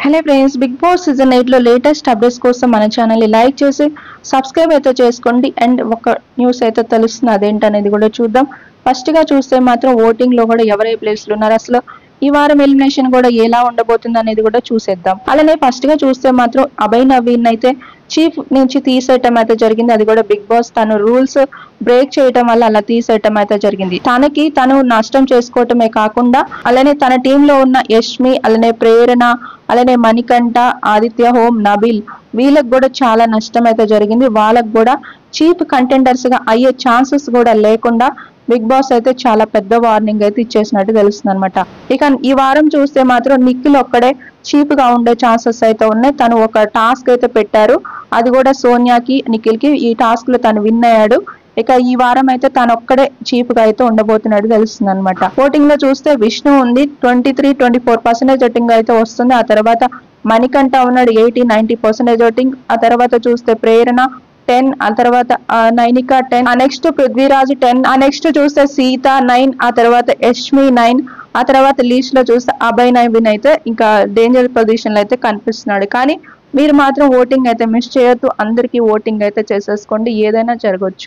Hello friends, Bigg Boss season 8 లో latest updates కోసం మన ఛానల్ ని లైక్ చేసి సబ్స్క్రైబ్ అయితే చేసుకోండి. అండ్ ఒక న్యూస్ అయితే తెలుస్తుంది, అదేంటనేది కూడా చూద్దాం. ఫస్ట్ గా చూస్తే మాత్రం ఓటింగ్ లో కూడా ఎవరే ప్లేస్ లో ఉన్నారు, అసలు ఈ వారం ఎలిమినేషన్ కూడా ఎలా ఉండబోతుంది అనేది కూడా చూసేద్దాం. అలానే ఫస్ట్ గా చూస్తే మాత్రం అభయ్ నవీన్ అయితే చీఫ్ నుంచి తీసేయటం అయితే జరిగింది. అది కూడా బిగ్ బాస్ తను రూల్స్ బ్రేక్ చేయటం వల్ల అలా తీసేయటం అయితే జరిగింది. తను నష్టం చేసుకోవటమే కాకుండా అలానే తన టీమ్ లో ఉన్న యష్మి, అలానే ప్రేరణ, అలానే మణికంఠ, ఆదిత్య హోమ్, నబిల్, వీళ్ళకి కూడా చాలా నష్టం అయితే జరిగింది. వాళ్ళకు కూడా చీఫ్ కంటెండర్స్ గా అయ్యే ఛాన్సెస్ కూడా లేకుండా బిగ్ బాస్ అయితే చాలా పెద్ద వార్నింగ్ అయితే ఇచ్చేసినట్టు తెలుస్తుంది అనమాట. ఇక ఈ వారం చూస్తే మాత్రం నిఖిల్ ఒక్కడే చీఫ్ గా ఉండే ఛాన్సెస్ అయితే ఉన్నాయి. తను ఒక టాస్క్ అయితే పెట్టారు, అది కూడా సోనియాకి, నిఖిల్ కి. ఈ టాస్క్ లో తను విన్ అయ్యాడు. ఇక ఈ వారం అయితే తను ఒక్కడే చీఫ్ గా అయితే ఉండబోతున్నట్టు తెలుస్తుంది అనమాట. ఓటింగ్ లో చూస్తే విష్ణు ఉంది, 23-24% ఓటింగ్ అయితే వస్తుంది. ఆ తర్వాత మణికంఠ ఉన్నాడు, 80-90% ఓటింగ్. ఆ తర్వాత చూస్తే ప్రేరణ 10, ఆ తర్వాత నైనిక 10, ఆ నెక్స్ట్ పృథ్వీరాజ్ 10, ఆ నెక్స్ట్ చూస్తే సీత 9, ఆ తర్వాత యష్మి 9, ఆ తర్వాత లీస్ట్ లో చూస్తే అభయ్ నవీన్ అయితే ఇంకా డేంజర్ పొజిషన్ లో అయితే కనిపిస్తున్నాడు. కానీ మీరు మాత్రం ఓటింగ్ అయితే మిస్ చేయొద్దు, అందరికీ ఓటింగ్ అయితే చేసేసుకోండి, ఏదైనా జరగవచ్చు.